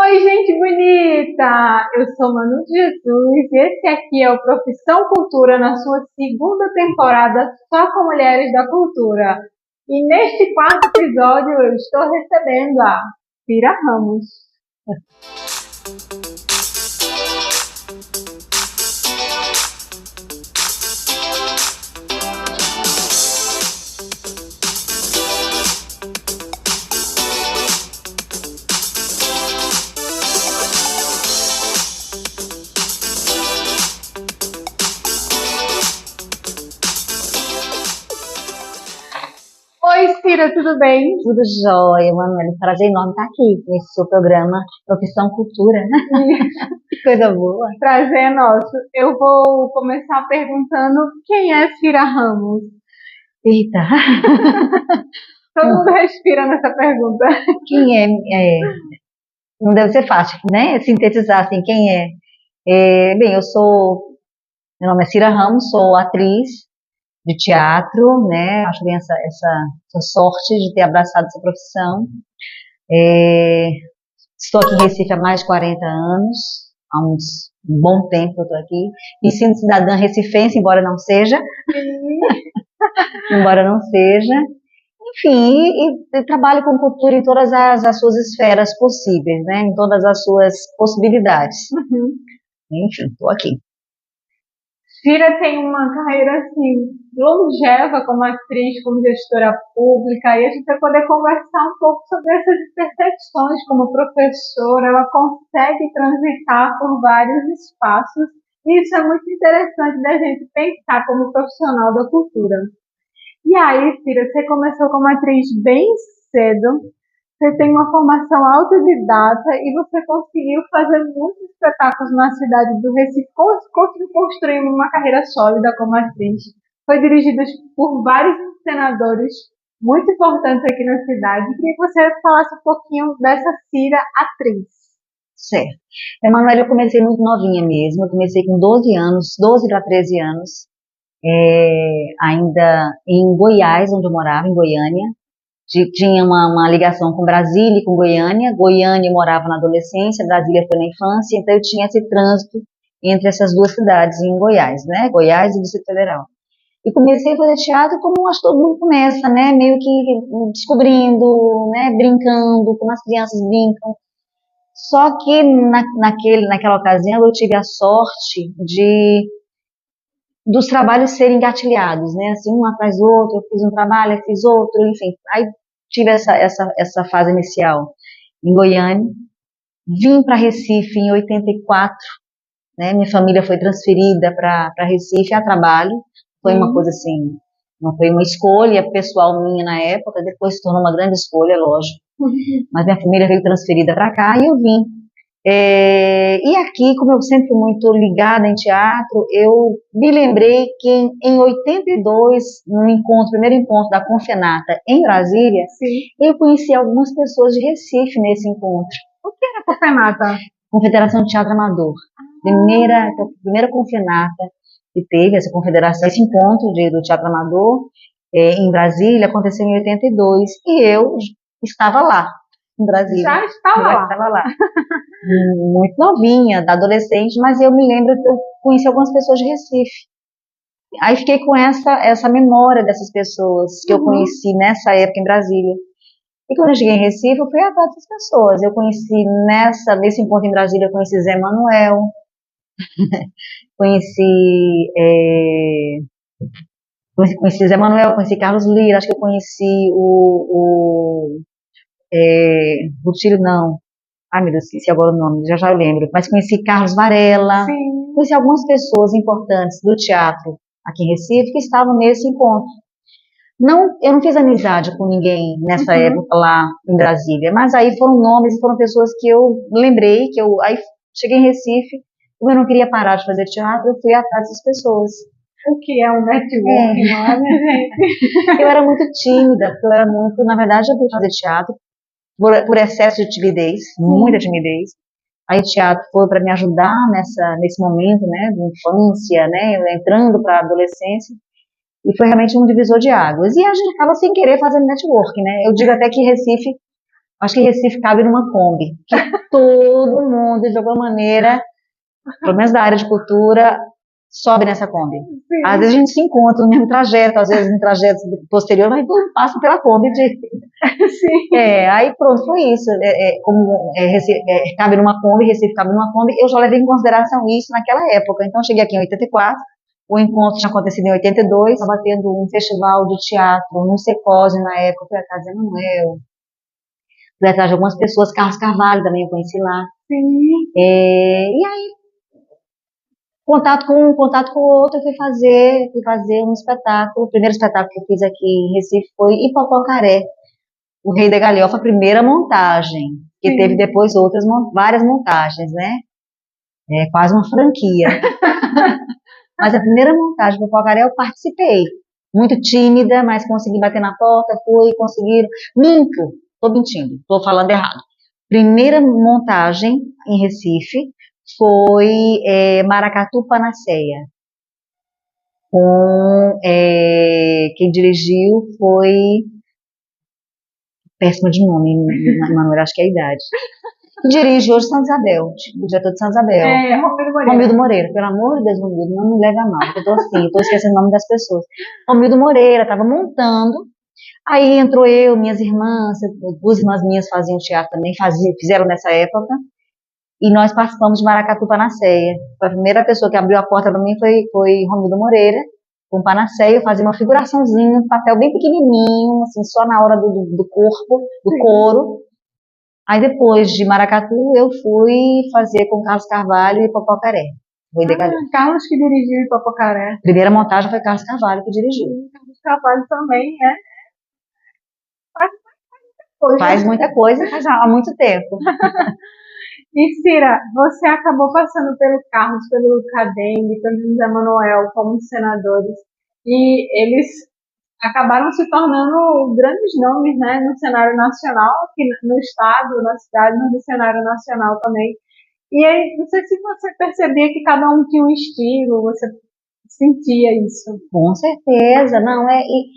Oi, gente bonita! Eu sou Manu de Jesus e esse aqui é o Profissão Cultura na sua segunda temporada só com mulheres da cultura. E neste quarto episódio eu estou recebendo a Cira Ramos. Oi, Cira, tudo bem? Tudo jóia, Manuela. Prazer enorme estar aqui nesse seu programa Profissão Cultura. Que coisa boa. Prazer é nosso. Eu vou começar perguntando quem é Cira Ramos. Eita, Todo mundo respira nessa pergunta. quem não deve ser fácil, né? Sintetizar assim, quem é? Bem, meu nome é Cira Ramos, sou atriz de teatro, né? Acho que tenho essa sorte de ter abraçado essa profissão. Estou aqui em Recife há mais de 40 anos, há um bom tempo que eu estou aqui. Me sinto cidadã recifense, embora não seja. Enfim, e trabalho com cultura em todas as suas esferas possíveis, né? Em todas as suas possibilidades. Enfim, estou aqui. Cira tem uma carreira assim longeva como atriz, como gestora pública, e a gente vai poder conversar um pouco sobre essas percepções como professora. Ela consegue transitar por vários espaços, e isso é muito interessante da gente pensar como profissional da cultura. E aí, Cira, você começou como atriz bem cedo, você tem uma formação autodidata e você conseguiu fazer muitos espetáculos na cidade do Recife, conseguiu construir uma carreira sólida como atriz. Foi dirigida por vários encenadores muito importantes aqui na cidade. Queria que você falasse um pouquinho dessa Cira atriz. Certo. Emanuela, eu comecei muito novinha mesmo. Eu comecei com 12 anos, 12 para 13 anos, ainda em Goiás, onde eu morava, em Goiânia. Tinha uma ligação com Brasília e com Goiânia. Goiânia eu morava na adolescência, Brasília foi na infância, então eu tinha esse trânsito entre essas duas cidades em Goiás, né? Goiás e Distrito Federal. E comecei a fazer teatro como acho que todo mundo começa, né? Meio que descobrindo, né? Brincando, como as crianças brincam. Só que naquela ocasião eu tive a sorte dos trabalhos serem engatilhados, né? Assim, um atrás do outro, eu fiz um trabalho, eu fiz outro, enfim. Aí tive essa fase inicial em Goiânia, vim para Recife em 84, né? Minha família foi transferida para Recife a trabalho. Foi uma coisa assim, não foi uma escolha pessoal minha na época, depois se tornou uma grande escolha, lógico. Mas minha família veio transferida para cá e eu vim. E aqui, como eu sempre fui muito ligada em teatro, eu me lembrei que em 82, no primeiro encontro da Confenata em Brasília, Sim. eu conheci algumas pessoas de Recife nesse encontro. O que é a Confenata? Confederação de Teatro Amador. Primeira Confenata que teve, essa confederação, esse encontro do Teatro Amador em Brasília, aconteceu em 82, e eu estava lá, em Brasília. Já estava lá. Muito novinha, da adolescente, mas eu me lembro que eu conheci algumas pessoas de Recife. Aí fiquei com essa memória dessas pessoas que eu conheci nessa época em Brasília. E quando eu cheguei em Recife, eu fui atrás dessas pessoas. Eu conheci nesse encontro em Brasília, eu conheci Zé Manuel, conheci Zé Manuel, conheci Carlos Lira, acho que eu conheci Rutilio, não. Ai, meu Deus, esqueci agora o nome, já eu lembro. Mas conheci Carlos Varela, Sim. Conheci algumas pessoas importantes do teatro aqui em Recife que estavam nesse encontro. Eu não fiz amizade com ninguém nessa época lá em Brasília, mas aí foram nomes e foram pessoas que eu lembrei, aí cheguei em Recife, como eu não queria parar de fazer teatro, eu fui atrás dessas pessoas. O que é um networking, não é, minha gente? Eu era muito tímida, na verdade, eu fui fazer teatro por excesso de timidez, muita timidez. Aí o teatro foi para me ajudar nesse momento, né, de infância, né, entrando para a adolescência, e foi realmente um divisor de águas. E a gente acaba sem querer fazendo network, né? Eu digo até que Recife Acho que Recife cabe numa Kombi, que todo mundo, de alguma maneira, pelo menos da área de cultura, sobe nessa Kombi. Sim. Às vezes a gente se encontra no mesmo trajeto, às vezes em trajetos posteriores, mas todo mundo passa pela Kombi Sim. aí pronto, foi isso. Como cabe numa Kombi, Recife cabe numa Kombi, eu já levei em consideração isso naquela época. Então, eu cheguei aqui em 84, o encontro tinha acontecido em 82, estava tendo um festival de teatro no Secose na época, fui atrás de Emanuel, fui atrás de algumas pessoas, Carlos Carvalho também eu conheci lá. Sim. E aí, contato com o outro, eu fui fazer um espetáculo. O primeiro espetáculo que eu fiz aqui em Recife foi Hipopocaré, o Rei da Galhofa, a primeira montagem, que Sim. teve depois várias montagens, né? Quase uma franquia. Mas a primeira montagem do Hipopocaré eu participei. Muito tímida, mas consegui bater na porta, conseguiram. Minto, tô mentindo, tô falando errado. Primeira montagem em Recife foi Maracatu Panaceia. Quem dirigiu foi péssima de nome, Emanuel, acho que é a idade. Dirige hoje Santa Isabel, o diretor de Santa Isabel. Romildo Moreira. Romildo Moreira, pelo amor de Deus, Romildo, não me leva a mal, eu tô assim, eu tô esquecendo o nome das pessoas. Romildo Moreira, tava montando, aí entrou eu, minhas irmãs, duas irmãs minhas faziam teatro também, fizeram nessa época, e nós participamos de Maracatu Panaceia. A primeira pessoa que abriu a porta para mim foi Romildo Moreira, com Panaceia, eu fazia uma figuraçãozinha, um papel bem pequenininho, assim, só na hora do corpo, do coro. Aí depois de Maracatu, eu fui fazer com Carlos Carvalho e Popocaré. Carlos que dirigiu Hipopocaré. Primeira montagem foi Carlos Carvalho que dirigiu. Carlos Carvalho também, Faz muita coisa, mas há muito tempo. E Cira, você acabou passando pelo Carlos, pelo Cadem, pelo José Manuel como senadores, e eles acabaram se tornando grandes nomes, né, no cenário nacional, aqui no estado, na cidade, mas no cenário nacional também. E aí, não sei se você percebia que cada um tinha um estilo, você sentia isso. Com certeza, não é. E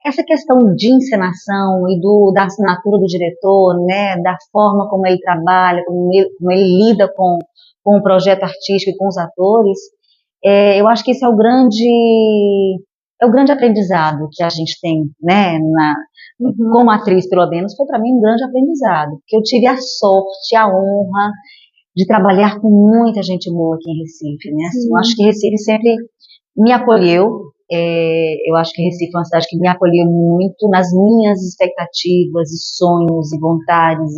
essa questão de encenação e da assinatura do diretor, né, da forma como ele trabalha, como ele lida com o projeto artístico e com os atores, eu acho que esse é o grande aprendizado que a gente tem, né, como atriz, pelo menos, foi para mim um grande aprendizado, porque eu tive a sorte, a honra de trabalhar com muita gente boa aqui em Recife, né, assim, eu acho que Recife sempre me acolheu. Eu acho que Recife é uma cidade que me acolheu muito nas minhas expectativas e sonhos e vontades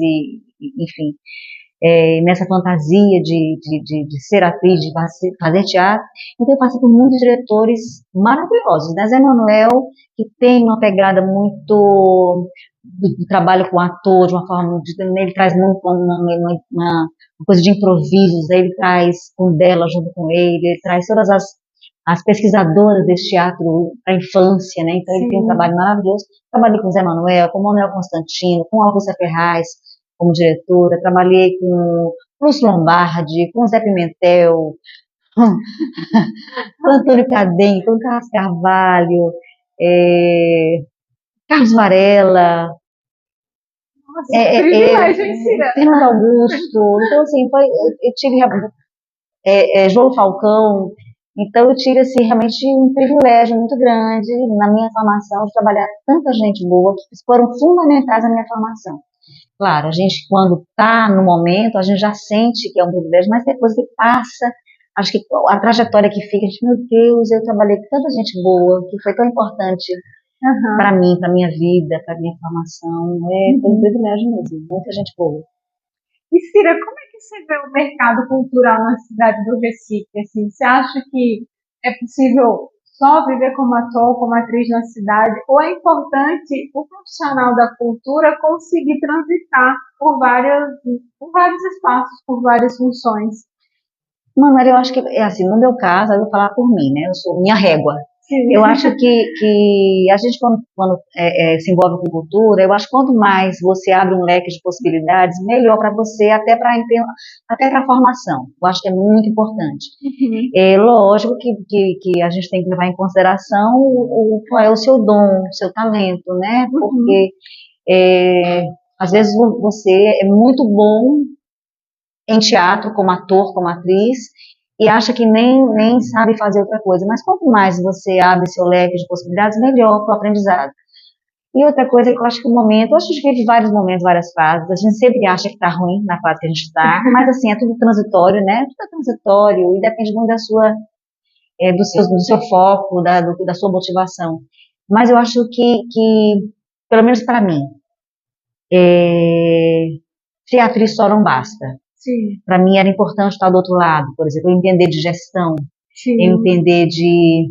enfim, nessa fantasia de ser atriz, de fazer teatro. Então eu passei por muitos diretores maravilhosos, né? Zé Manuel, que tem uma pegada muito do trabalho com ator, de uma forma, ele traz muito uma coisa de improvisos, aí ele traz com dela junto com ele traz todas as pesquisadoras desse teatro para a infância, né? Então ele tem um trabalho maravilhoso. Trabalhei com Zé Manuel, com Manuel Constantino, com Augusta Ferraz como diretora, trabalhei com Lúcio Lombardi, com Zé Pimentel, com Antônio Cadem, com Carlos Carvalho, Carlos Varela, Fernando Augusto. Então, assim, eu tive João Falcão. Então eu tive assim, realmente um privilégio muito grande na minha formação de trabalhar com tanta gente boa que foram fundamentais na minha formação. Claro, a gente quando está no momento, a gente já sente que é um privilégio, mas depois que passa, acho que a trajetória que fica, a gente, meu Deus, eu trabalhei com tanta gente boa, que foi tão importante para mim, para minha vida, para minha formação. Foi um privilégio mesmo, muita gente boa. E Cira, como é que você vê o mercado cultural na cidade do Recife? Assim, você acha que é possível só viver como ator, como atriz na cidade? Ou é importante o profissional da cultura conseguir transitar por vários espaços, por várias funções? Manuela, eu acho que, assim, no meu caso, eu vou falar por mim, né? Eu sou minha régua. Sim. Eu acho que a gente, quando se envolve com cultura, eu acho que quanto mais você abre um leque de possibilidades, melhor para você, até para a formação. Eu acho que é muito importante. Lógico que a gente tem que levar em consideração qual é o seu dom, o seu talento, né? Porque Às vezes você é muito bom em teatro, como ator, como atriz, e acha que nem sabe fazer outra coisa. Mas quanto mais você abre seu leque de possibilidades, melhor para o aprendizado. E outra coisa que eu acho que o momento, a gente vive vários momentos, várias fases, a gente sempre acha que está ruim na fase que a gente está, mas assim, é tudo transitório, né? Tudo é transitório e depende muito do seu foco, da sua motivação. Mas eu acho que pelo menos para mim, ser atriz só não basta. Para mim era importante estar do outro lado, por exemplo, eu entender de gestão, eu entender de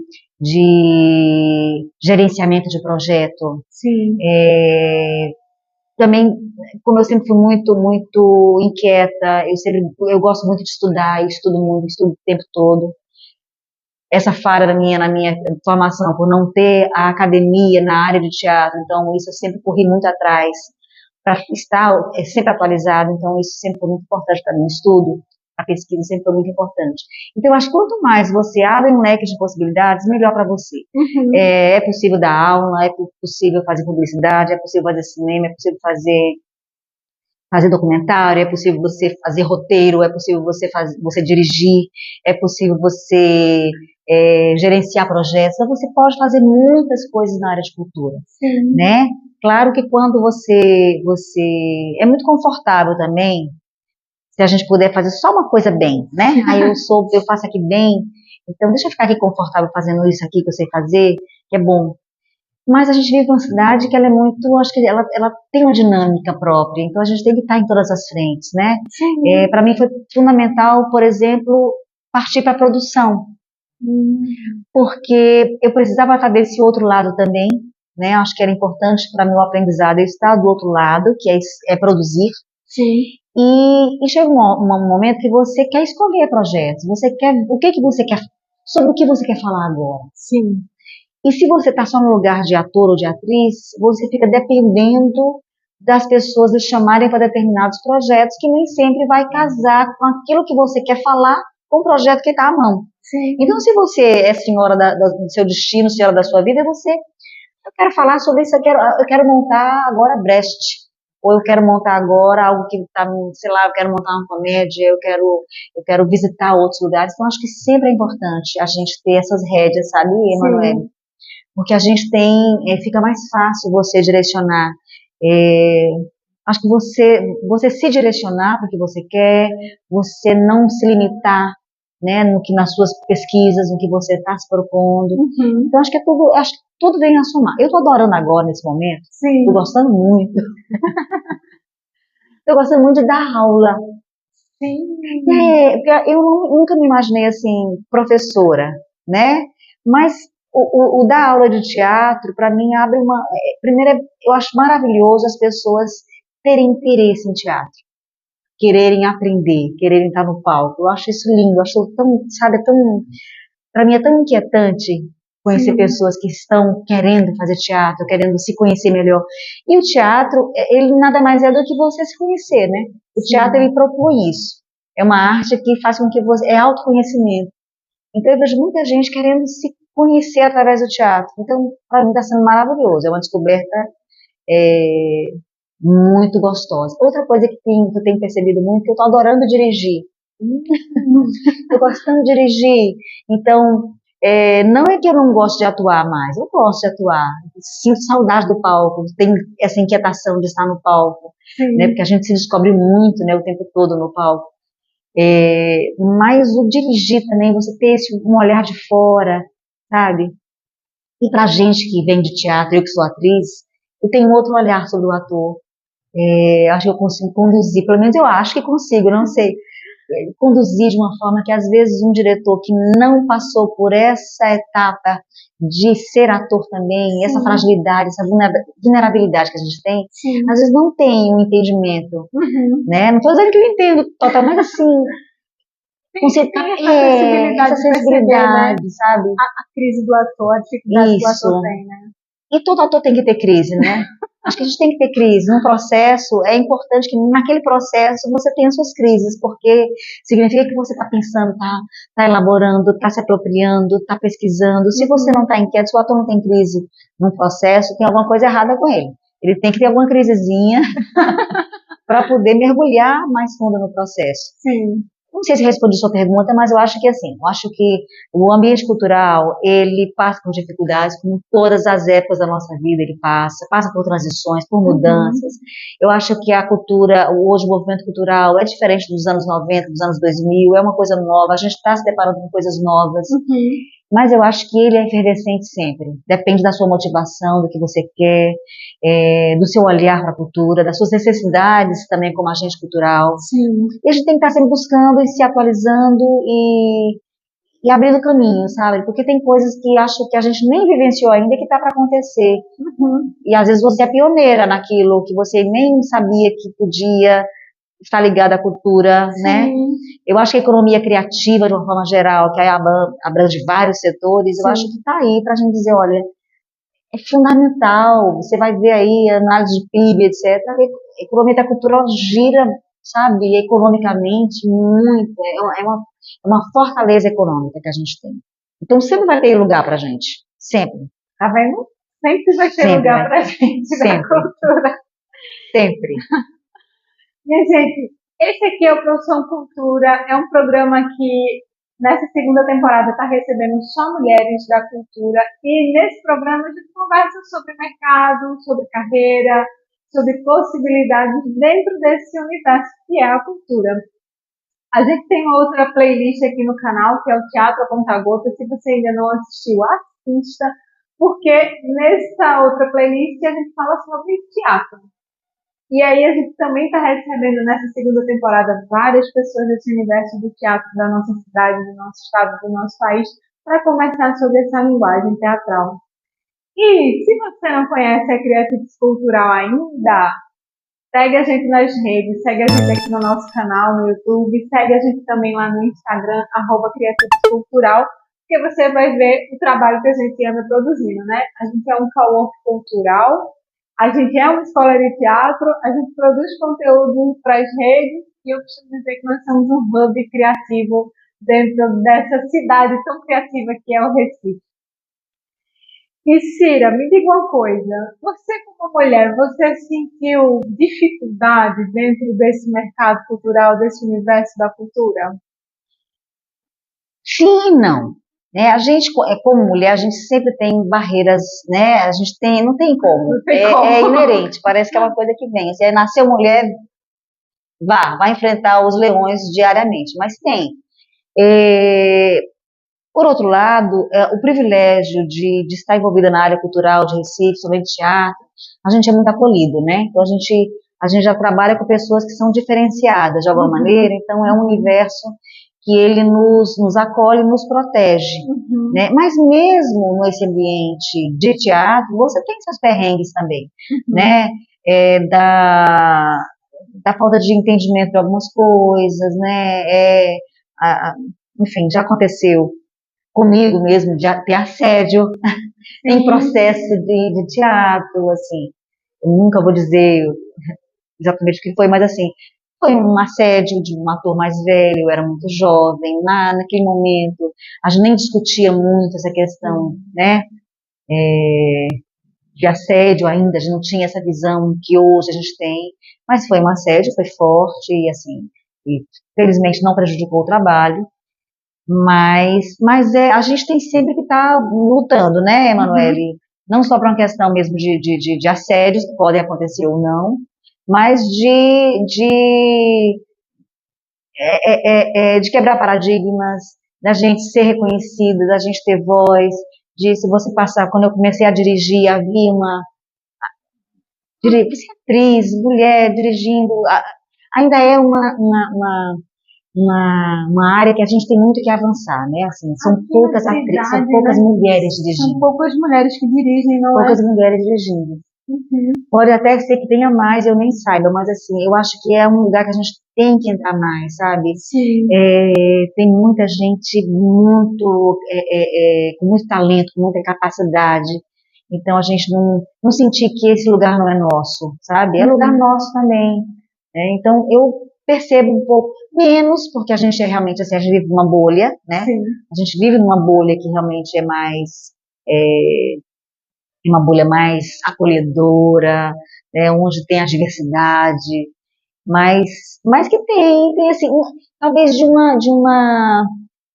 gerenciamento de projeto. Também, como eu sempre fui muito inquieta, eu gosto muito de estudar, eu estudo muito, estudo o tempo todo. Essa falha na minha formação, por não ter a academia na área de teatro, então isso eu sempre corri muito atrás, para estar sempre atualizado, então isso sempre foi muito importante para mim, o estudo, a pesquisa sempre foi muito importante. Então, eu acho que quanto mais você abre um leque de possibilidades, melhor para você. É possível dar aula, é possível fazer publicidade, é possível fazer cinema, é possível fazer documentário, é possível você fazer roteiro, é possível você dirigir, é possível você gerenciar projetos, então você pode fazer muitas coisas na área de cultura, né? Claro que quando você é muito confortável também, se a gente puder fazer só uma coisa bem, né? Aí eu faço aqui bem, então deixa eu ficar aqui confortável fazendo isso aqui que eu sei fazer, que é bom. Mas a gente vive numa cidade que ela é muito, acho que ela tem uma dinâmica própria, então a gente tem que estar em todas as frentes, né? Para mim foi fundamental, por exemplo, partir para a produção, porque eu precisava estar desse outro lado também, né? Acho que era importante para meu aprendizado eu estar do outro lado, que é produzir. E chega um momento que você quer escolher projetos, você quer, sobre o que você quer falar agora. E se você está só no lugar de ator ou de atriz, você fica dependendo das pessoas lhe chamarem para determinados projetos, que nem sempre vai casar com aquilo que você quer falar com o projeto que está à mão. Então, se você é senhora do seu destino, senhora da sua vida, eu quero falar sobre isso, eu quero montar agora Brecht, ou eu quero montar agora algo que está, sei lá, eu quero montar uma comédia, eu quero visitar outros lugares. Então, acho que sempre é importante a gente ter essas rédeas, sabe, Emanuele? Porque a gente fica mais fácil você direcionar. Acho que você se direcionar para o que você quer, você não se limitar, né, nas suas pesquisas, no que você está se propondo. Então acho que tudo vem a somar. Eu estou adorando agora nesse momento, estou gostando muito. Estou gostando muito de dar aula. Porque eu nunca me imaginei assim professora, né? Mas o dar aula de teatro, para mim, abre primeiro, eu acho maravilhoso as pessoas terem interesse em teatro, quererem aprender, quererem estar no palco. Eu acho isso lindo, eu acho tão, sabe, para mim é tão inquietante conhecer pessoas que estão querendo fazer teatro, querendo se conhecer melhor. E o teatro, ele nada mais é do que você se conhecer, né? O teatro, ele propõe isso. É uma arte que faz com que é autoconhecimento. Então eu vejo muita gente querendo se conhecer através do teatro. Então, para mim está sendo maravilhoso. É uma descoberta muito gostosa. Outra coisa que eu tenho percebido muito, que eu estou adorando dirigir. Estou gostando de dirigir. Então, não é que eu não gosto de atuar mais. Eu gosto de atuar. Sinto saudade do palco. Tenho essa inquietação de estar no palco. Né, porque a gente se descobre muito, né, o tempo todo no palco. Mas o dirigir também, você ter um olhar de fora, sabe? E pra gente que vem de teatro, eu que sou atriz, eu tenho um outro olhar sobre o ator. Acho que eu consigo conduzir, pelo menos eu acho que consigo, não sei, conduzir de uma forma que às vezes um diretor que não passou por essa etapa de ser ator também, essa fragilidade, essa vulnerabilidade que a gente tem, às vezes não tem um entendimento, né? Não estou dizendo que eu entendo totalmente, mas assim, essa sensibilidade, né? Sabe? A crise do ator, a dificuldade que o ator tem, né? E todo ator tem que ter crise, né? Acho que a gente tem que ter crise. Num processo, é importante que naquele processo você tenha suas crises, porque significa que você está pensando, está elaborando, está se apropriando, está pesquisando. Se você não está inquieto, se o ator não tem crise num processo, tem alguma coisa errada com ele. Ele tem que ter alguma crisezinha para poder mergulhar mais fundo no processo. Sim. Não sei se respondi sua pergunta, mas eu acho que assim, eu acho que o ambiente cultural, ele passa por dificuldades, como todas as épocas da nossa vida ele passa por transições, por mudanças. Eu acho que a cultura, hoje o movimento cultural é diferente dos anos 90, dos anos 2000, é uma coisa nova, a gente está se deparando com coisas novas. Mas eu acho que ele é efervescente sempre. Depende da sua motivação, do que você quer, do seu olhar para a cultura, das suas necessidades também como agente cultural. Sim. E a gente tem que estar sempre buscando e se atualizando e abrindo caminho, sabe? Porque tem coisas que acho que a gente nem vivenciou ainda que está para acontecer. E às vezes você é pioneira naquilo que você nem sabia que podia estar ligada à cultura, Sim. né? Eu acho que a economia criativa, de uma forma geral, que aí abrange vários setores, eu acho que está aí para a gente dizer, olha, é fundamental, você vai ver aí análise de PIB, etc. A economia da cultura gira, sabe, economicamente muito, é uma fortaleza econômica que a gente tem. Então sempre vai ter lugar para a gente, sempre. Tá vendo? Sempre vai ter Sempre lugar para a gente na cultura. Sempre. Minha gente, esse aqui é o Profissão Cultura, é um programa que nessa segunda temporada está recebendo só mulheres da cultura e nesse programa a gente conversa sobre mercado, sobre carreira, sobre possibilidades dentro desse universo que é a cultura. A gente tem uma outra playlist aqui no canal que é o Teatro a Conta Gota. Se você ainda não assistiu, assista, porque nessa outra playlist a gente fala sobre teatro. E aí a gente também está recebendo nessa segunda temporada várias pessoas desse universo do teatro da nossa cidade, do nosso estado, do nosso país, para conversar sobre essa linguagem teatral. E se você não conhece a Criatives Cultural ainda, segue a gente nas redes, segue a gente aqui no nosso canal, no YouTube, segue a gente também lá no Instagram, @Criatives Cultural, porque você vai ver o trabalho que a gente anda produzindo, né? A gente é um cowork cultural, a gente é uma escola de teatro, a gente produz conteúdo para as redes e eu costumo dizer que nós somos um hub criativo dentro dessa cidade tão criativa que é o Recife. E Cira, me diga uma coisa, você como mulher, você sentiu dificuldade dentro desse mercado cultural, desse universo da cultura? Sim e não. A gente, como mulher, a gente sempre tem barreiras, né? A gente tem, não tem como. Não tem como. É inerente, parece que é uma coisa que vem. Se nasceu mulher, vai enfrentar os leões diariamente, mas tem. Por outro lado, o privilégio de estar envolvida na área cultural de Recife, sobre teatro, a gente é muito acolhido, né? Então a gente já trabalha com pessoas que são diferenciadas de alguma maneira, então é um universo que ele nos acolhe, nos protege, né? Mas mesmo nesse ambiente de teatro, você tem seus perrengues também, né? Da falta de entendimento de algumas coisas, né? Enfim, já aconteceu comigo mesmo de ter assédio em processo de teatro, assim. Eu nunca vou dizer exatamente o que foi, mas assim, foi um assédio de um ator mais velho, eu era muito jovem, naquele momento, a gente nem discutia muito essa questão, né, de assédio ainda, a gente não tinha essa visão que hoje a gente tem, mas foi um assédio, foi forte, e assim, e felizmente não prejudicou o trabalho, mas a gente tem sempre que estar lutando, né, Emanuele? Não só para uma questão mesmo de assédios, que podem acontecer ou não, mas de quebrar paradigmas, da gente ser reconhecida, da gente ter voz, se você passar, quando eu comecei a dirigir, havia atriz, mulher dirigindo, ainda é uma área que a gente tem muito que avançar, né? Assim, são poucas atrizes, são poucas mulheres dirigindo. São poucas mulheres que dirigem, não poucas mulheres dirigindo. Pode até ser que tenha mais, eu nem saiba, mas assim, eu acho que é um lugar que a gente tem que entrar mais, sabe? Sim. Tem muita gente muito, com muito talento, com muita capacidade, então a gente não sentir que esse lugar não é nosso, sabe? É lugar nosso também, né? Então eu percebo um pouco menos, porque a gente realmente, assim, a gente vive numa bolha, né? Sim. A gente vive numa bolha que realmente é mais uma bolha mais acolhedora, né, onde tem a diversidade, mas que tem assim, talvez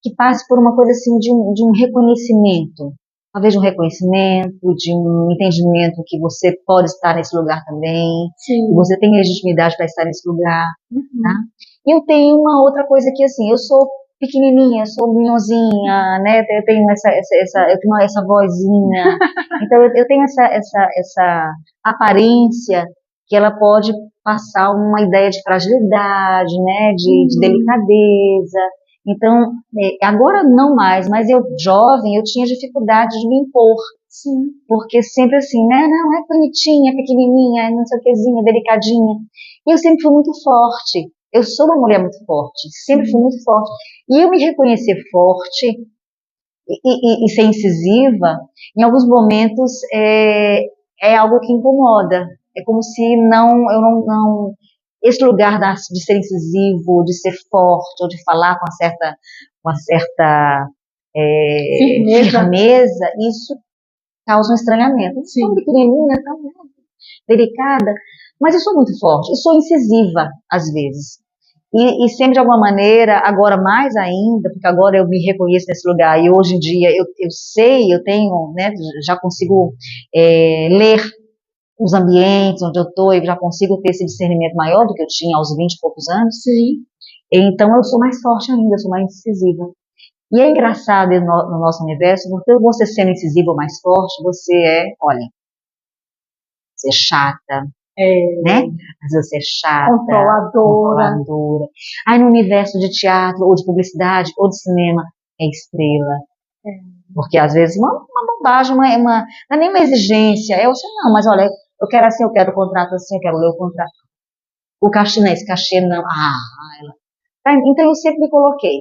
que passe por uma coisa assim de um reconhecimento, talvez de um reconhecimento, de um entendimento que você pode estar nesse lugar também, Sim. que você tem legitimidade para estar nesse lugar, tá? Uhum. E eu tenho uma outra coisa que assim, eu sou pequenininha, sou minhonzinha, né? Eu tenho eu tenho essa vozinha, então eu tenho essa aparência que ela pode passar uma ideia de fragilidade, né? De delicadeza. Então, agora não mais, mas eu jovem, eu tinha dificuldade de me impor. Sim. Porque sempre assim, né? Não, é bonitinha, pequenininha, não sei o quezinha, delicadinha. E eu sempre fui muito forte. Eu sou uma mulher muito forte, sempre fui muito forte. E eu me reconhecer forte e ser incisiva, em alguns momentos é algo que incomoda. É como se eu não esse lugar de ser incisivo, de ser forte, ou de falar com uma certa firmeza, isso causa um estranhamento. Eu sou pequenininha, tão delicada, mas eu sou muito forte, eu sou incisiva às vezes. E sempre de alguma maneira, agora mais ainda, porque agora eu me reconheço nesse lugar e hoje em dia eu sei, eu tenho, né, já consigo ler os ambientes onde eu estou e já consigo ter esse discernimento maior do que eu tinha aos 20 e poucos anos. Sim. Então eu sou mais forte ainda, eu sou mais incisiva. E é engraçado no nosso universo, porque você sendo incisiva ou mais forte, olha, você é chata, né? Às vezes você é chata, controladora. Aí no universo de teatro, ou de publicidade, ou de cinema, é estrela. Porque às vezes uma bobagem, não é nem uma exigência, é você não, mas olha, eu quero assim, eu quero o contrato assim, eu quero ler o contrato. O cachê não é esse cachê, não. Então eu sempre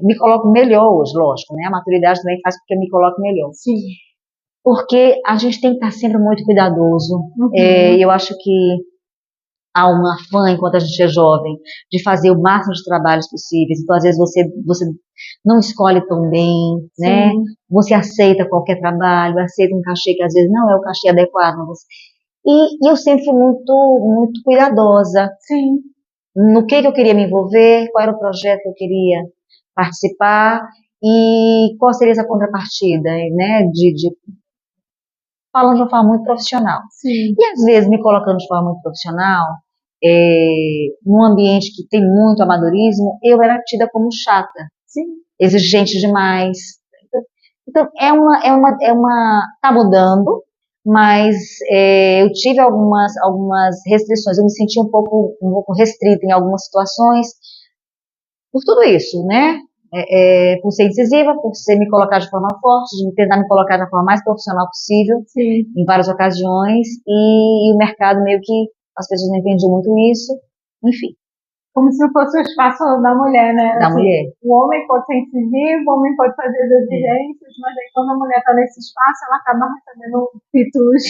me coloco melhor hoje, lógico, né? A maturidade também faz com que eu me coloque melhor. Sim. Porque a gente tem que estar sempre muito cuidadoso. Eu acho que há um afã, enquanto a gente é jovem, de fazer o máximo de trabalhos possíveis. Então, às vezes, você não escolhe tão bem, né? Você aceita qualquer trabalho, aceita um cachê que às vezes não é o cachê adequado. E eu sempre fui muito cuidadosa. Sim. No que eu queria me envolver, qual era o projeto que eu queria participar e qual seria essa contrapartida, né? Falando de uma forma muito profissional. Sim. E às vezes me colocando de forma muito profissional, num ambiente que tem muito amadorismo, eu era tida como chata, exigente demais. Então tá mudando, mas eu tive algumas restrições, eu me senti um pouco restrita em algumas situações, por tudo isso, né? Por ser incisiva, por me colocar de forma forte, de tentar me colocar da forma mais profissional possível, em várias ocasiões, e o mercado meio que as pessoas não entendiam muito isso, enfim. Como se não fosse o espaço da mulher, né? Da mulher. O homem pode ser incisivo, o homem pode fazer as exigências, mas aí quando a mulher está nesse espaço, ela acaba recebendo pitus.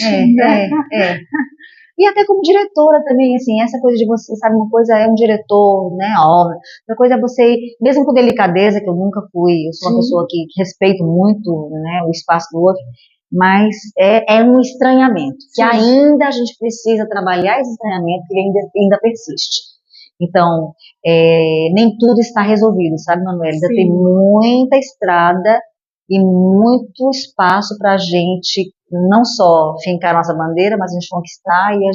E até como diretora também, assim, essa coisa de você, sabe, uma coisa é um diretor, né, a obra, outra coisa é você, mesmo com delicadeza, que eu nunca fui, eu sou uma pessoa que respeito muito, né, o espaço do outro, mas é um estranhamento, que ainda a gente precisa trabalhar esse estranhamento, que ele ainda persiste. Então, nem tudo está resolvido, sabe, Manuela? Ainda tem muita estrada e muito espaço para a gente não só fincar nossa bandeira, mas a gente conquistar e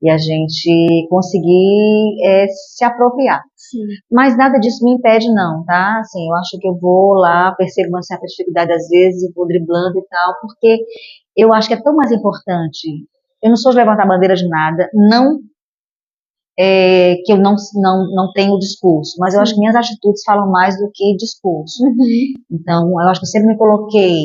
a gente conseguir se apropriar. Mas nada disso me impede não, tá? Assim, eu acho que eu vou lá, percebo uma certa dificuldade às vezes, e vou driblando e tal, porque eu acho que é tão mais importante. Eu não sou de levantar bandeira de nada, não que eu não tenho discurso, mas eu acho que minhas atitudes falam mais do que discurso. Então, eu acho que eu sempre me coloquei,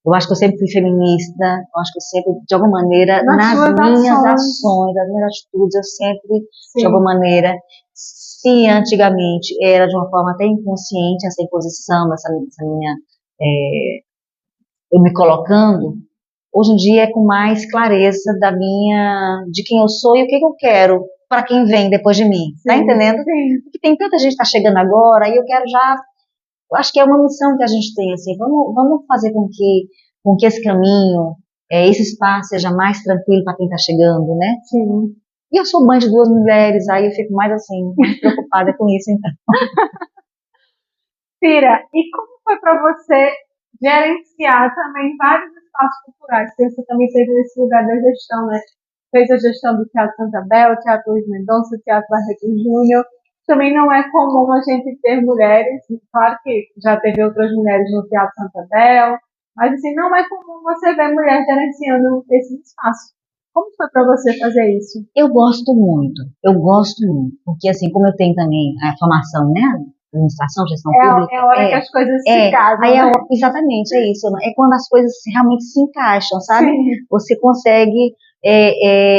eu acho que eu sempre fui feminista, eu acho que eu sempre, de alguma maneira, nas minhas ações, nas minhas atitudes, eu sempre, de alguma maneira, se antigamente era de uma forma até inconsciente essa imposição, essa minha, eu me colocando, hoje em dia é com mais clareza de quem eu sou e o que eu quero para quem vem depois de mim. Tá entendendo? Porque tem tanta gente que está chegando agora e eu acho que é uma missão que a gente tem, assim, vamos fazer com que com que esse caminho, esse espaço seja mais tranquilo para quem está chegando, né? Sim. E eu sou mãe de 2 mulheres, aí eu fico mais assim, mais preocupada com isso, então. Cira, e como foi para você gerenciar também vários espaços culturais? Porque você também teve esse lugar da gestão, né? Fez a gestão do Teatro Santa Bel, Teatro Luiz Mendonça, Teatro Barreto Júnior. Também não é comum a gente ter mulheres, claro que já teve outras mulheres no Teatro Santa Bel, mas assim, não é comum você ver mulher gerenciando esses espaços. Como foi para você fazer isso? Eu gosto muito, porque assim, como eu tenho também a formação, né, administração, gestão É pública, a hora que as coisas se aí casam, né? exatamente, é isso, é quando as coisas realmente se encaixam, sabe? Sim. Você consegue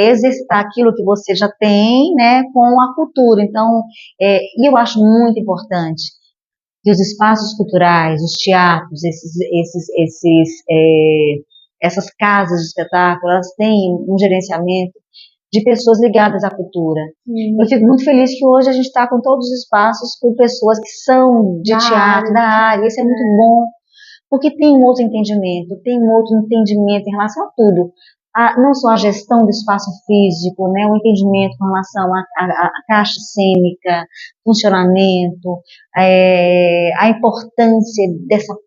exercitar aquilo que você já tem, né, com a cultura, então, e eu acho muito importante que os espaços culturais, os teatros, essas casas de espetáculo, elas têm um gerenciamento de pessoas ligadas à cultura. Sim. Eu fico muito feliz que hoje a gente está com todos os espaços com pessoas que são de teatro, da área, isso é muito bom, porque tem um outro entendimento, em relação a tudo. Não só a gestão do espaço físico, né, o entendimento com relação à caixa cênica, funcionamento, a importância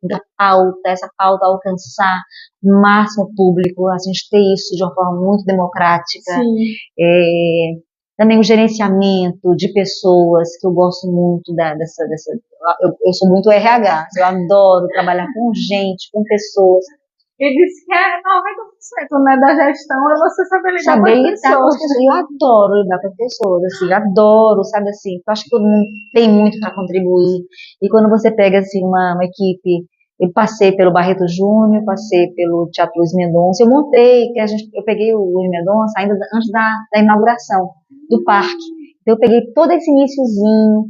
da pauta, essa pauta alcançar o máximo público, a gente ter isso de uma forma muito democrática. Sim. Também o gerenciamento de pessoas, que eu gosto muito eu sou muito RH, eu adoro trabalhar com gente, com pessoas. Ele disse que é 90%, né, da gestão é você saber lidar com Saber as lidar com as pessoas. pessoas. Eu adoro lidar com as pessoas, assim, adoro, sabe assim, eu acho que todo mundo tem muito para contribuir. E quando você pega assim uma equipe, eu passei pelo Barreto Júnior, passei pelo Teatro Luiz Mendonça, eu peguei o Luiz Mendonça ainda antes da inauguração do parque. Então eu peguei todo esse iniciozinho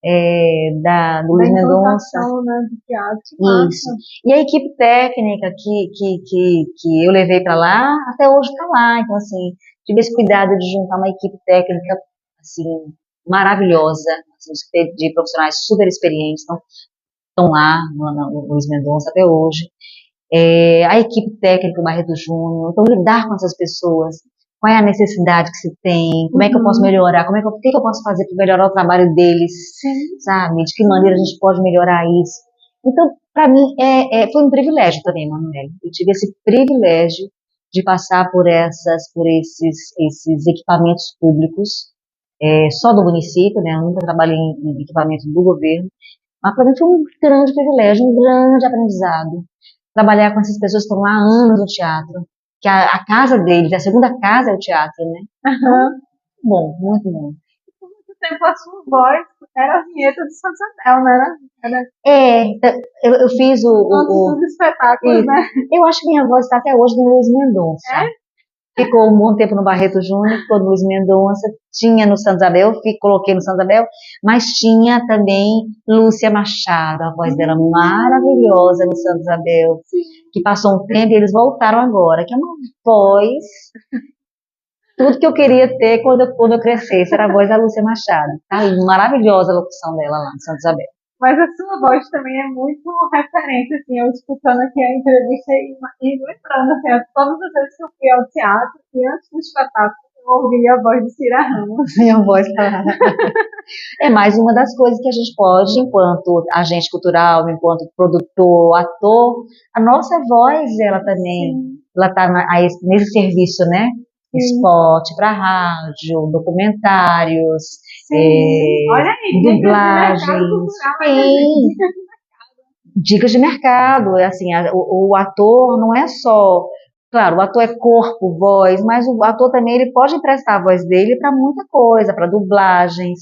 do Luiz Mendonça. Né, do teatro. Isso. E a equipe técnica que eu levei para lá, até hoje está lá. Então, assim, tive esse cuidado de juntar uma equipe técnica, assim, maravilhosa, assim, de profissionais super experientes, então, estão lá no Luiz Mendonça até hoje. A equipe técnica do Barreto Júnior, então lidar com essas pessoas, qual é a necessidade que se tem, como é que eu posso melhorar, o que eu posso fazer para melhorar o trabalho deles, sabe, de que maneira a gente pode melhorar isso. Então, para mim, foi um privilégio também, Manuel. Eu tive esse privilégio de passar por esses equipamentos públicos, só do município, né, eu nunca trabalhei em equipamento do governo, mas para mim foi um grande privilégio, um grande aprendizado trabalhar com essas pessoas que estão lá há anos no teatro, que a casa deles, a segunda casa é o teatro, né? Bom, muito bom. Por muito tempo a sua voz era a vinheta do Santander, né? Eu fiz dos espetáculos, né? Eu acho que minha voz está até hoje no Luiz Mendonça. Ficou um bom tempo no Barreto Júnior, ficou no Luiz Mendonça, tinha no Santa Isabel, coloquei no Santa Isabel, mas tinha também Lúcia Machado, a voz dela maravilhosa no Santa Isabel, que passou um tempo e eles voltaram agora, que é uma voz, tudo que eu queria ter quando eu crescesse, era a voz da Lúcia Machado. Tá maravilhosa a locução dela lá no Santa Isabel. Mas a sua voz também é muito referente, assim, eu escutando aqui a entrevista e lembrando, assim, todas as vezes que eu fui ao teatro e antes do espetáculo, eu ouvi a voz de Cira Ramos. Minha voz é mais uma das coisas que a gente pode, enquanto agente cultural, enquanto produtor, ator, a nossa voz, ela também, ela está nesse serviço, né? Spot para rádio, documentários, olha aí, dublagens, dicas de mercado, assim, o ator não é só, claro, o ator é corpo, voz, mas o ator também ele pode emprestar a voz dele para muita coisa, para dublagens,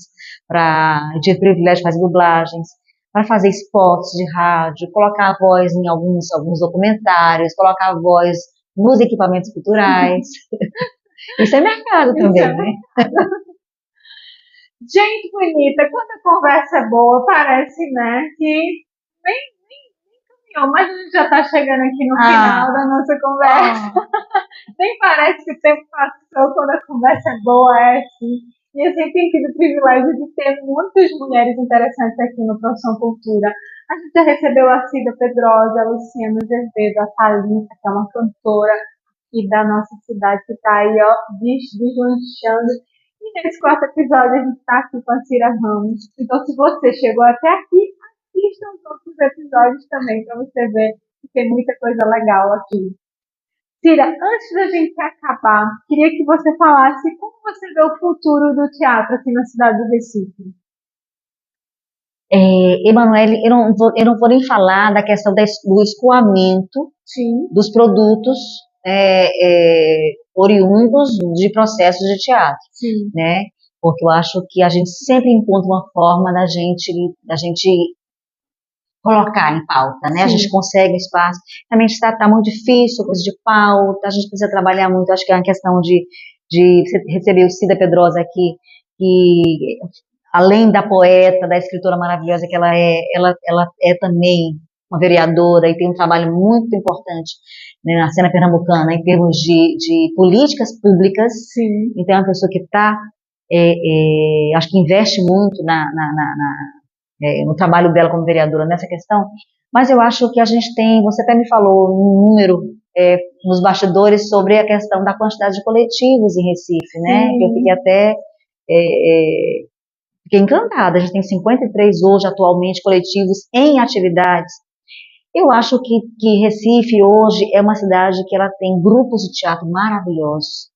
eu tive o privilégio de fazer dublagens, para fazer spots de rádio, colocar a voz em alguns documentários, colocar a voz nos equipamentos culturais. Isso é mercado também, né? Gente bonita, quando a conversa é boa, parece, né, que nem caminhou, mas a gente já está chegando aqui no final da nossa conversa. Nem parece que o tempo passou quando a conversa é boa, é assim. E assim, tem tido o privilégio de ter muitas mulheres interessantes aqui no Profissão Cultura. A gente já recebeu a Cida Pedrosa, a Luciana Azevedo, a Thalita, que é uma cantora aqui da nossa cidade, que está aí, ó, deslanchando. E nesse quarto episódio a gente está aqui com a Cira Ramos. Então, se você chegou até aqui, assista os outros episódios também, para você ver que tem muita coisa legal aqui. Cira, antes da gente acabar, queria que você falasse como você vê o futuro do teatro aqui na cidade do Recife. Emanuele, eu não vou nem falar da questão do escoamento Sim. dos produtos oriundos de processos de teatro, Sim. né? Porque eu acho que a gente sempre encontra uma forma da gente colocar em pauta, né? A gente consegue um espaço. Também está muito difícil, coisa de pauta, a gente precisa trabalhar muito. Acho que é uma questão de receber o Cida Pedrosa aqui, que além da poeta, da escritora maravilhosa que ela é também uma vereadora e tem um trabalho muito importante, né, na cena pernambucana em termos de políticas públicas. Sim. Então é uma pessoa que está, acho que investe muito no trabalho dela como vereadora nessa questão, mas eu acho que a gente tem, você até me falou um número nos bastidores sobre a questão da quantidade de coletivos em Recife, né? Eu fiquei até fiquei encantada. A gente tem 53 hoje atualmente coletivos em atividades. Eu acho que Recife hoje é uma cidade que ela tem grupos de teatro maravilhosos,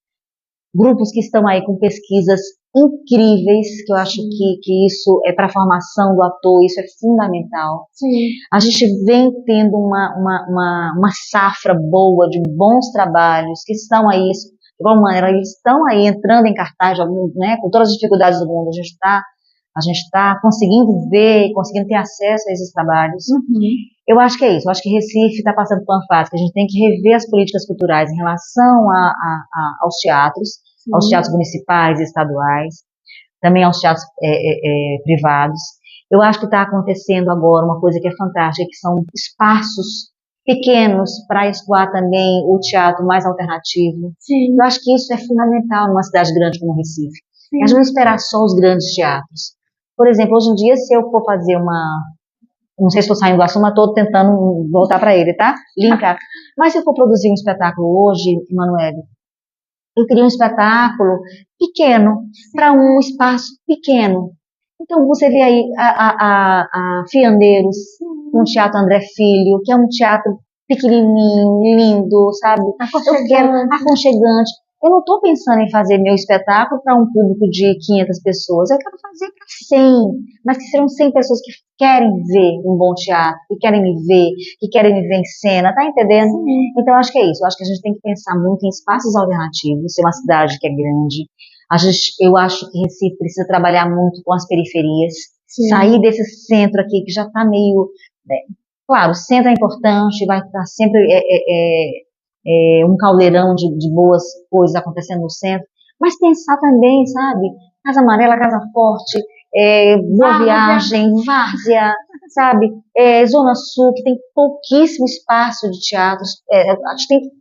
grupos que estão aí com pesquisas incríveis, que eu acho que isso é para a formação do ator, isso é fundamental. Sim. A gente vem tendo uma safra boa de bons trabalhos que estão aí, de alguma maneira, eles estão aí entrando em cartaz, né, com todas as dificuldades do mundo. A gente está conseguindo ver, conseguindo ter acesso a esses trabalhos. Eu acho que é isso. Eu acho que Recife está passando por uma fase que a gente tem que rever as políticas culturais em relação aos teatros municipais e estaduais, também aos teatros privados. Eu acho que está acontecendo agora uma coisa que é fantástica, que são espaços pequenos para escoar também o teatro mais alternativo. Sim. Eu acho que isso é fundamental numa cidade grande como Recife. A gente não esperar só os grandes teatros. Por exemplo, hoje em dia, se eu for fazer não sei se estou saindo do assunto, mas estou tentando voltar para ele, tá? Linkar. Mas se eu for produzir um espetáculo hoje, Emanuele, eu queria um espetáculo pequeno, para um espaço pequeno. Então, você vê aí a Fiandeiros, um teatro André Filho, que é um teatro pequenininho, lindo, sabe? Aconchegante. Eu não estou pensando em fazer meu espetáculo para um público de 500 pessoas. Eu quero fazer para 100, mas que serão 100 pessoas que querem ver um bom teatro, que querem me ver, que querem me ver em cena, tá entendendo? Sim. Então, acho que é isso. Eu acho que a gente tem que pensar muito em espaços alternativos, ser uma cidade que é grande. Eu acho que Recife precisa trabalhar muito com as periferias, sair desse centro aqui que já está meio... Claro, o centro é importante, vai estar sempre um caldeirão de boas coisas acontecendo no centro, mas pensar também, sabe, Casa Amarela, Casa Forte, Boa Viagem, Várzea, sabe, Zona Sul, que tem pouquíssimo espaço de teatros, acho que tem,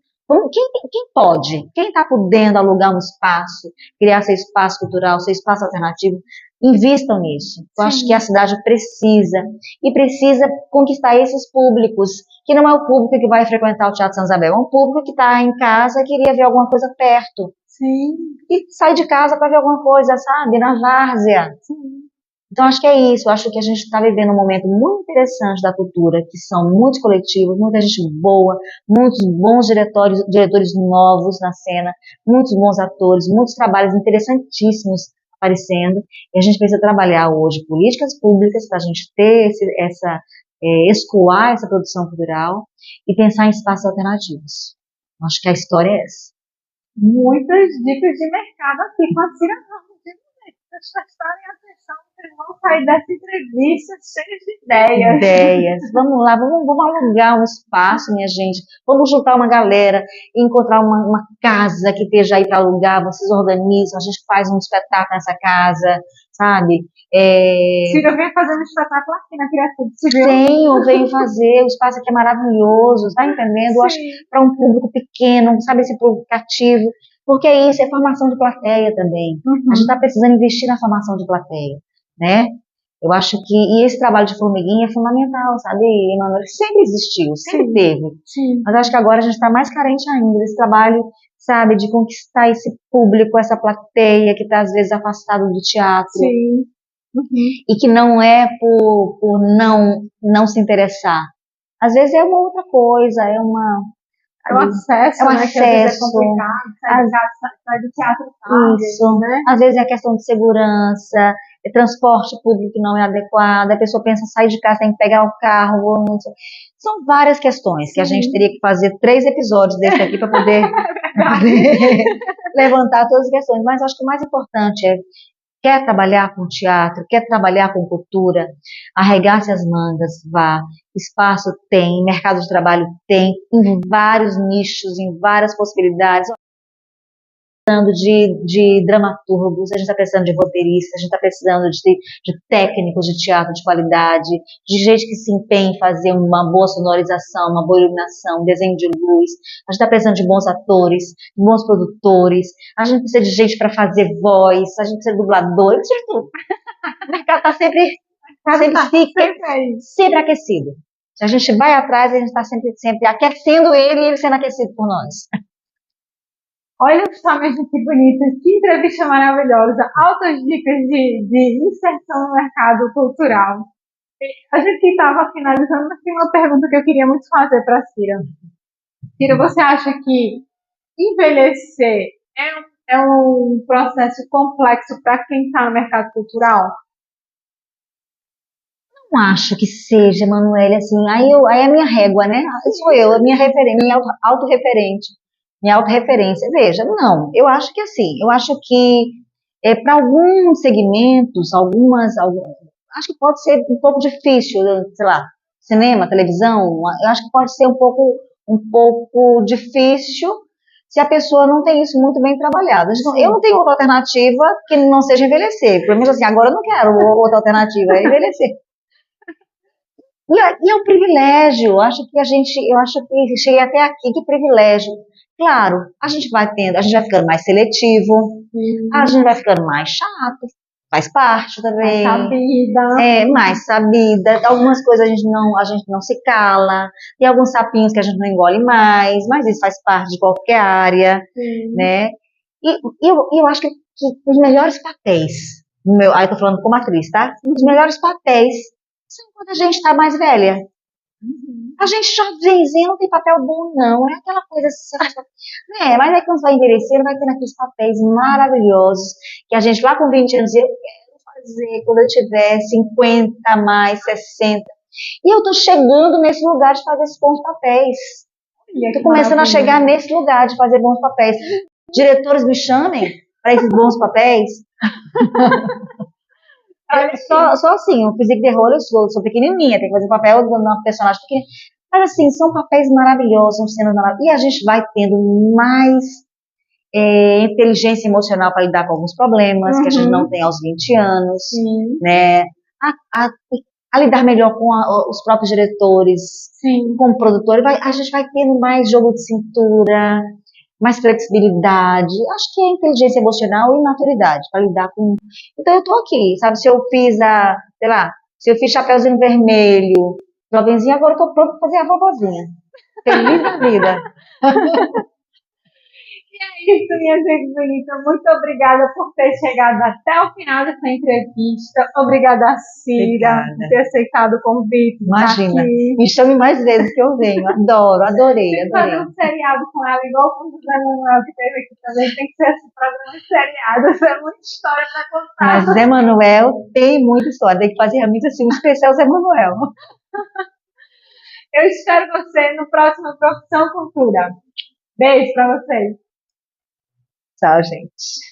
quem pode, quem está podendo alugar um espaço, criar seu espaço cultural, seu espaço alternativo, invistam nisso. Eu acho que a cidade precisa conquistar esses públicos, que não é o público que vai frequentar o Teatro São Isabel, é um público que está em casa e queria ver alguma coisa perto. Sim. E sai de casa para ver alguma coisa, sabe, na várzea. Sim. Então, acho que é isso. Eu acho que a gente está vivendo um momento muito interessante da cultura, que são muitos coletivos, muita gente boa, muitos bons diretores novos na cena, muitos bons atores, muitos trabalhos interessantíssimos aparecendo. E a gente precisa trabalhar hoje políticas públicas para a gente ter escoar essa produção cultural e pensar em espaços alternativos. Acho que a história é essa. Muitas dicas de mercado aqui com a Cira Ramos. Prestarem atenção, vocês vão sair dessa entrevista cheios de ideias. Vamos lá, vamos alugar um espaço, minha gente. Vamos juntar uma galera e encontrar uma casa que esteja aí para alugar. Vocês organizam, a gente faz um espetáculo nessa casa, sabe? Cira vem fazer um espetáculo aqui na Criativa. Sim, eu venho fazer. O espaço aqui é maravilhoso, tá entendendo? Eu acho para um público pequeno, sabe, esse público cativo. Porque é isso, é formação de plateia também. A gente está precisando investir na formação de plateia, né? Eu acho que e esse trabalho de formiguinha é fundamental, sabe, Emanuel? Sempre existiu, sempre Sim, teve. sim, Mas eu acho que agora a gente está mais carente ainda desse trabalho, sabe, de conquistar esse público, essa plateia que está às vezes afastado do teatro sim. Uhum. e que não é por não se interessar. Às vezes é uma outra coisa, é uma, É o sabe, é acesso, um né, que às vezes é acesso, complicado, às sai do teatro tarde, isso. né? Às vezes é questão de segurança, é transporte público que não é adequado, a pessoa pensa sair de casa, tem que pegar o carro. Não sei. São várias questões que a gente Sim, teria que fazer 3 episódios desse aqui para poder, é pra verdade. poder levantar todas as questões. Mas acho que o mais importante é, quer trabalhar com teatro, quer trabalhar com cultura, arregace as mangas, vá. Espaço tem, mercado de trabalho tem, em vários nichos, em várias possibilidades precisando de dramaturgos, a gente está precisando de roteiristas, a gente está precisando de técnicos de teatro de qualidade, de gente que se empenhe em fazer uma boa sonorização, uma boa iluminação, desenho de luz. A gente está precisando de bons atores, de bons produtores, a gente precisa de gente para fazer voz, a gente precisa de dublador, precisa de tudo. O mercado está Cara, sempre, tá fica, sempre aí. sempre aquecido. Se a gente vai atrás, a gente está sempre aquecendo ele e ele sendo aquecido por nós. Olha só, minha gente bonita, que entrevista maravilhosa. Altas dicas de inserção no mercado cultural. A gente estava finalizando, mas tem uma pergunta que eu queria muito fazer para a Cira. Cira, você acha que envelhecer é um processo complexo para quem está no mercado cultural? Não acho que seja, Manuela, assim, aí é a minha régua, né? Sou eu, a minha referência, minha autorreferente, minha autorreferência. Veja, não, eu acho que assim, eu acho que para alguns segmentos, acho que pode ser um pouco difícil, sei lá, cinema, televisão, eu acho que pode ser um pouco difícil se a pessoa não tem isso muito bem trabalhado. Eu não Sim. tenho outra alternativa que não seja envelhecer. Pelo menos assim, agora eu não quero outra alternativa, é envelhecer. E é um privilégio, eu acho que cheguei até aqui, que privilégio. Claro, a gente vai ficando mais seletivo, a Sim. gente vai ficando mais chato, faz parte Mais também, sabida. é mais sabida, algumas coisas a gente não se cala, tem alguns sapinhos que a gente não engole mais, mas isso faz parte de qualquer área, Sim. né? Eu acho que os melhores papéis, aí eu tô falando como atriz, tá? Os melhores papéis são quando a gente está mais velha. Uhum. A gente jovenzinha não tem papel bom, não. É aquela coisa assim, mas aí quando você vai envelhecendo, vai tendo aqueles papéis maravilhosos que a gente lá com 20 anos eu quero fazer quando eu tiver 50 mais 60. E eu tô chegando nesse lugar de fazer esses bons papéis. Olha Tô que começando a chegar maravilha. nesse lugar de fazer bons papéis. Diretores me chamem para esses bons papéis. Olha Só assim, o Physique de Rôle, eu sou pequenininha, tem que fazer papel de uma personagem pequena. Mas assim, são papéis maravilhosos, são cenas maravilhosas. E a gente vai tendo mais inteligência emocional para lidar com alguns problemas que a gente não Uhum. tem aos 20 anos, Sim, né? A, a, a lidar melhor com os próprios diretores, sim. com o produtor. A gente vai tendo mais jogo de cintura, mais flexibilidade. Acho que é inteligência emocional e maturidade para lidar com. Então eu tô aqui, sabe? Sei lá, se eu fiz Chapeuzinho Vermelho, jovenzinha, agora eu tô pronto para fazer a vovozinha. Feliz da vida. É isso, minha gente bonita. Muito obrigada por ter chegado até o final dessa entrevista. Obrigada, Cira, por Obrigada. ter aceitado o convite de estar Imagina. aqui. Me chame mais vezes que eu venho. Adoro, adorei, Tem que fazer adorei. um seriado com ela, igual com o José Manuel que teve aqui também. Tem que ser esse programa de seriado. Isso é muita história para Mas contar. Zé Manuel tem muita história. Tem que fazer realmente assim, um especial Zé Manuel. Eu espero você no próximo Profissão Cultura. Beijo para vocês. Tchau, gente.